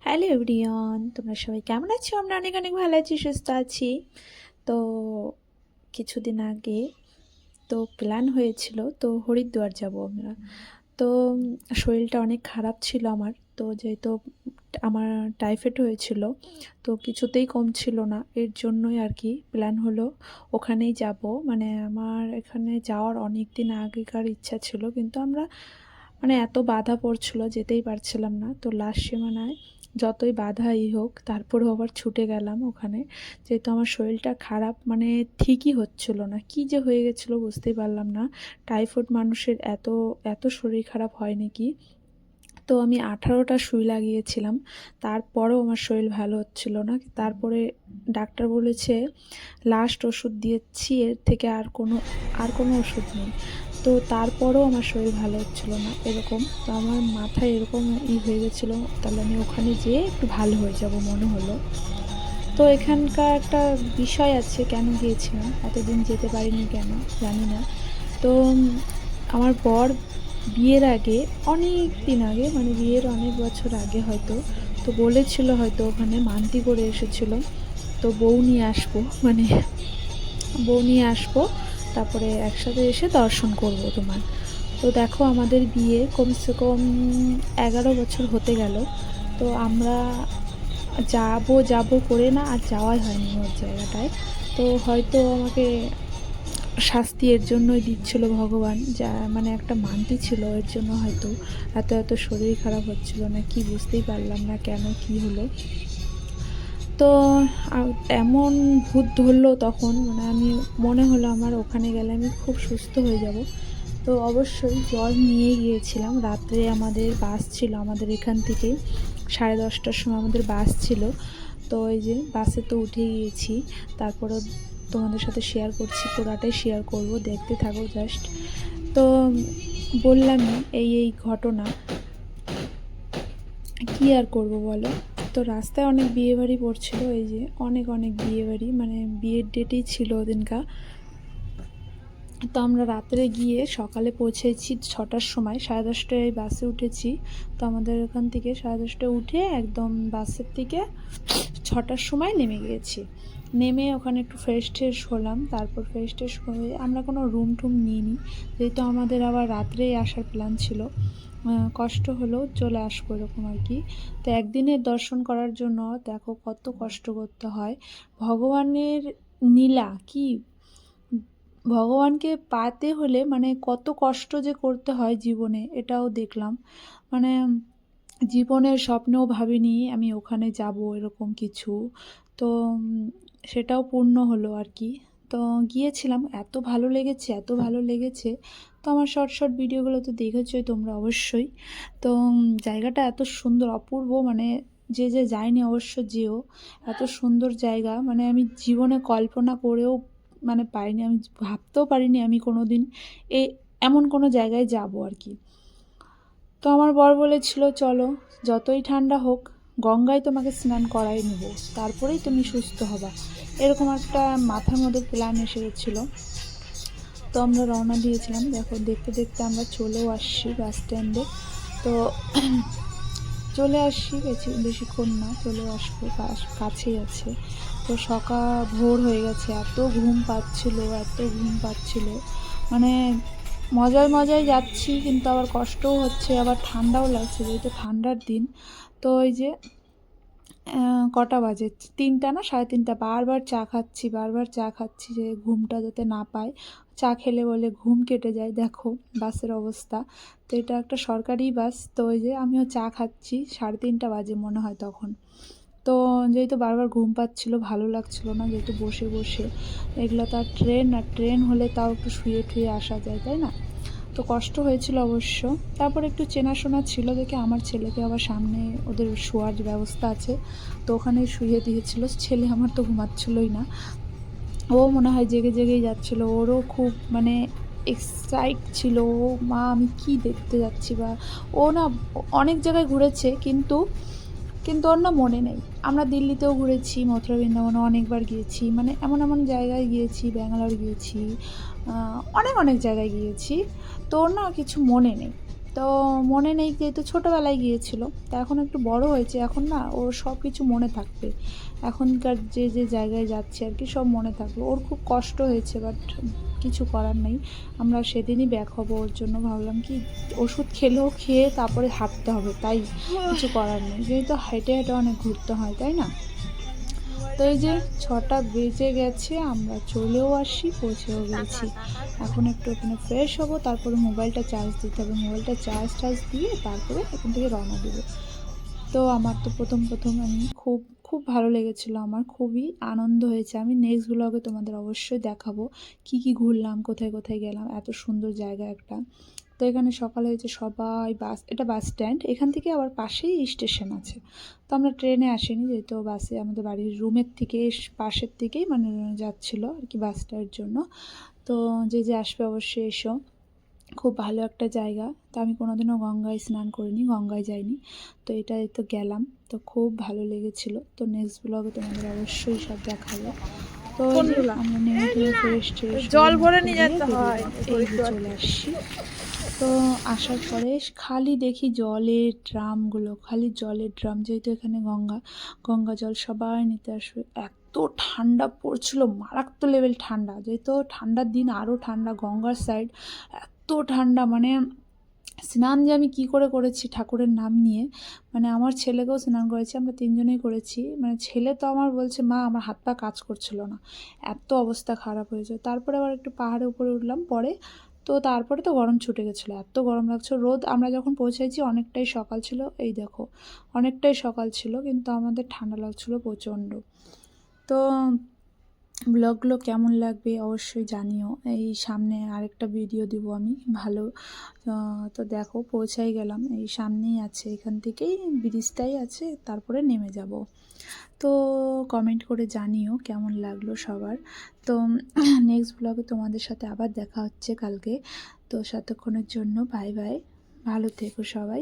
Hello everyone, তোমরা সবাই কেমন আছো? আমরা অনেক অনেক ভালো আছি, সুস্থ আছি। তো কিছুদিন আগে তো প্ল্যান হয়েছিল, তো হরিদ্বার যাব আমরা। তো শরীরটা অনেক খারাপ ছিল আমার। তো যেহেতু আমার টাইফয়েড হয়েছিল, তো কিছুতেই কমছিল না, এর জন্যই আর কি প্ল্যান হলো ওখানেই যাব। মানে আমার এখানে যাওয়ার অনেক দিন আগেকার ইচ্ছা ছিল, কিন্তু আমরা মানে এত বাধা পড়ছিল, যেতেই পারছিলাম না। তো লাস্ট সীমানায় যতই বাধাই হোক তারপরেও আবার ছুটে গেলাম ওখানে। যেহেতু আমার শরীরটা খারাপ, মানে ঠিকই হচ্ছিল না, কী যে হয়ে গেছিলো বুঝতেই পারলাম না। টাইফয়েড মানুষের এত এত শরীর খারাপ হয় নাকি? তো আমি 18টা সুই লাগিয়েছিলাম, তারপরেও আমার শরীর ভালো হচ্ছিল না। তারপরে ডাক্তার বলেছে লাস্ট ওষুধ দিয়েছি, এর থেকে আর কোনো ওষুধ নেই। তো তারপরেও আমার শরীর ভালো হচ্ছিল না এরকম। তো আমার মাথায় এরকম হয়ে গেছিলো, তাহলে আমি ওখানে যেয়ে একটু ভালো হয়ে যাব মনে হলো। তো এখানকার একটা বিষয় আছে, কেন গিয়েছিলাম, এতদিন যেতে পারিনি কেন জানি না। তো আমার বর বিয়ের আগে, অনেক দিন আগে, মানে বিয়ের অনেক বছর আগে হয়তো, তো বলেছিল হয়তো ওখানে মান্তি করে এসেছিল, তো বউ নিয়ে আসবো, মানে বউ নিয়ে আসবো, তারপরে একসাথে এসে দর্শন করব তোমার। তো দেখো আমাদের বিয়ে কমসে কম 11 বছর হতে গেল। তো আমরা যাবো যাবো করে না আর যাওয়াই হয়নি ওর জায়গাটায়। তো হয়তো আমাকে শাস্তি এর জন্যই দিচ্ছিল ভগবান, যা মানে একটা মানতি ছিল, এর জন্য হয়তো এত এত শরীর খারাপ হচ্ছিল না কি বুঝতেই পারলাম না কেন কি হলো। তো এমন ভূত ধরলো তখন, মানে আমি মনে হলো আমার ওখানে গেলে আমি খুব সুস্থ হয়ে যাব। তো অবশ্যই জল নিয়েই গিয়েছিলাম। রাত্রে আমাদের বাস ছিল, আমাদের এখান থেকে 10:30টার সময় আমাদের বাস ছিল। তো এই যে বাসে তো উঠে গিয়েছি, তারপরে তোমাদের সাথে শেয়ার করছি, পুরাটাই শেয়ার করব, দেখতে থাকো জাস্ট। তো বললামই এই ঘটনা, কী আর করব বলো। তো রাস্তায় অনেক বিয়েবাড়ি পড়ছিল, এই যে অনেক অনেক বিয়েবাড়ি, মানে বিয়ের ডেটেই ছিল ওদিনকার। তো আমরা রাত্রে গিয়ে সকালে পৌঁছেছি 6টার সময়, 10:30টায় বাসে উঠেছি। তো আমাদের ওখান থেকে 10:30টায় উঠে একদম বাসের থেকে 6টার সময় নেমে গিয়েছি। নেমে ওখানে একটু ফ্রেশ ট্রেশ হলাম, তারপর ফ্রেশ ট্রেশ হয়ে আমরা কোনো রুম টুম নিইনি, যেহেতু আমাদের আবার রাত্রেই আসার প্ল্যান ছিল। কষ্ট হলেও চলে আসবো এরকম আর কি। তো একদিনের দর্শন করার জন্য দেখো কত কষ্ট করতে হয়। ভগবানের নীলা কি, ভগবানকে পাতে হলে মানে কত কষ্ট যে করতে হয় জীবনে, এটাও দেখলাম। মানে জীবনের স্বপ্নেও ভাবিনি আমি ওখানে যাব এরকম কিছু। তো সেটাও পূর্ণ হলো আর কি। তো গিয়েছিলাম, এত ভালো লেগেছে, এত ভালো লেগেছে। তো আমার শর্ট শর্ট ভিডিওগুলো তো দেখেছোই তোমরা অবশ্যই। তো জায়গাটা এত সুন্দর অপূর্ব, মানে যে যে যায়নি অবশ্য যেও। এত সুন্দর জায়গা, মানে আমি জীবনে কল্পনা করেও মানে পারিনি, আমি ভাবতেও পারিনি আমি কোনো দিন এমন কোনো জায়গায় যাব আর কি। তো আমার বর বলেছিল চলো, যতই ঠান্ডা হোক গঙ্গায় তোমাকে স্নান করাই নেব, তারপরেই তুমি সুস্থ হবা, এরকম একটা মাথার মধ্যে প্ল্যান এসে গেছিলো। তো আমরা রওনা দিয়েছিলাম, দেখো দেখতে দেখতে আমরা চলেও আসছি বাস স্ট্যান্ডে। তো চলে আসছি, বেশিক্ষণ না, চলেও আসবো, কাছেই আছে। তো সকাল ভোর হয়ে গেছে, এত ঘুম পাচ্ছিল, এত ঘুম পাচ্ছিল, মানে মজায় মজায় যাচ্ছি, কিন্তু আবার কষ্টও হচ্ছে, আবার ঠান্ডাও লাগছে, যেহেতু ঠান্ডার দিন। তো ওই যে কটা বাজে, 3টা না 3:30, বারবার চা খাচ্ছি, বারবার চা খাচ্ছি যে ঘুমটা যাতে না পায়। চা খেলে বলে ঘুম কেটে যায়, দেখো বাসের অবস্থা। তো এটা একটা সরকারি বাস, তো ওই যে আমিও চা খাচ্ছি, 3:30 বাজে মনে হয় তখন। তো যেহেতু বারবার ঘুম পাচ্ছিলো, ভালো লাগছিল না, যেহেতু বসে বসে এগুলো তো আর ট্রেন না, ট্রেন হলে তাও একটু শুয়ে ঠুয়ে আসা যায়, তাই না? তো কষ্ট হয়েছিল অবশ্য। তারপর একটু চেনাশোনা ছিল দেখে আমার ছেলেকে আবার সামনে, ওদের শোয়ার ব্যবস্থা আছে, তো ওখানে শুয়ে দিয়েছিল। ছেলে আমার তো ঘুমাচ্ছিলই না, ও মনে হয় জেগে জেগেই যাচ্ছিল, ওরও খুব মানে এক্সাইট ছিল, ও মা আমি কি দেখতে যাচ্ছি, বা ও না অনেক জায়গায় ঘুরেছে, কিন্তু কিন্তু ওর না মনে নেই। আমরা দিল্লিতেও ঘুরেছি, মথুরা বৃন্দাবনে অনেকবার গিয়েছি, মানে এমন এমন জায়গায় গিয়েছি, ব্যাঙ্গালোর গিয়েছি, অনেক অনেক জায়গায় গিয়েছি, তো ওর না কিছু মনে নেই। তো মনে নেই, যেহেতু ছোটোবেলায় গিয়েছিল, তা এখন একটু বড় হয়েছে, এখন না ওর সব কিছু মনে থাকবে। এখনকার যে যে জায়গায় যাচ্ছে আর কি সব মনে থাকবে। ওর খুব কষ্ট হয়েছে, বাট কিছু করার নেই। আমরা সেদিনই ব্যাক হব, ওর জন্য ভাবলাম কি ওষুধ খেলেও খেয়ে তারপরে হাঁটতে হবে, তাই কিছু করার নেই, যেহেতু হেঁটে হেঁটে অনেক ঘুরতে হয়, তাই না? তো এই যে 6টা বেজে গেছে, আমরা চলেও আসি, পৌঁছেও গেছি। এখন একটু ওখানে ফ্রেশ হব, তারপরে মোবাইলটা চার্জ দিতে হবে। মোবাইলটা চার্জ দিয়ে তারপরে এখান থেকে রওনা দেবো। তো আমার তো প্রথম আমি খুব খুব ভালো লেগেছিলো, আমার খুবই আনন্দ হয়েছে। আমি নেক্সট ব্লগে তোমাদের অবশ্যই দেখাবো কী কী ঘুরলাম, কোথায় কোথায় গেলাম। এত সুন্দর জায়গা একটা। তো এখানে সকালে হয়েছে সবাই এটা বাস স্ট্যান্ড, এখান থেকে আবার পাশেই স্টেশন আছে। তো আমরা ট্রেনে আসিনি, যেহেতু বাসে আমাদের বাড়ির রুমের থেকে পাশের থেকেই মানে যাচ্ছিলো আর কি বাসটার জন্য। তো যে যে আসবে অবশ্যই এসো, খুব ভালো একটা জায়গা। তো আমি কোনোদিনও গঙ্গায় স্নান করিনি, গঙ্গায় যাইনি, তো এটাই তো গেলাম, তো খুব ভালো লেগেছিলো। তো নেক্সট ব্লগে তোমাদের অবশ্যই সব দেখাবো। তো এই যে আমরা নেমে টেমে ফ্রেশ ট্রেশ হয়ে জল ভরে মুখ নিয়ে দিয়ে যেতে বেরিয়ে হয় পড়ি। এই যে চলে আসছি। তো আসার পরে খালি দেখি জলের ড্রামগুলো, খালি জলের ড্রাম, যেহেতু এখানে গঙ্গা জল সবাই নিতে আসবে। এত ঠান্ডা পড়ছিল, মারাত্মক লেভেল ঠান্ডা, যেহেতু ঠান্ডার দিন আরও ঠান্ডা, গঙ্গার সাইড এত ঠান্ডা। মানে স্নান যে আমি কী করে করেছি ঠাকুরের নাম নিয়ে, মানে আমার ছেলেকেও স্নান করেছি, আমরা তিনজনেই করেছি। মানে ছেলে তো আমার বলছে মা আমার হাত পা কাজ করছিল না, এত অবস্থা খারাপ হয়েছে। তারপরে আবার একটু পাহাড়ে উপরে উঠলাম পরে, তো তারপরে তো গরম ছুটে গেছিলো, এত গরম লাগছিল। রোদ, আমরা যখন পৌঁছেছি অনেকটাই সকাল ছিল, এই দেখো অনেকটাই সকাল ছিল, কিন্তু আমাদের ঠান্ডা লাগছিলো প্রচণ্ড। তো ব্লগগুলো কেমন লাগবে অবশ্যই জানিও। এই সামনে আরেকটা ভিডিও দিব আমি ভালো। তো দেখো পৌঁছাই গেলাম, এই সামনেই আছে, এখান থেকেই ব্রিজটাই আছে, তারপরে নেমে যাব। তো কমেন্ট করে জানিও কেমন লাগলো সবার। তো নেক্সট ব্লগে তোমাদের সাথে আবার দেখা হচ্ছে কালকে। তো ততক্ষণের জন্য বাই বাই, ভালো থেকো সবাই।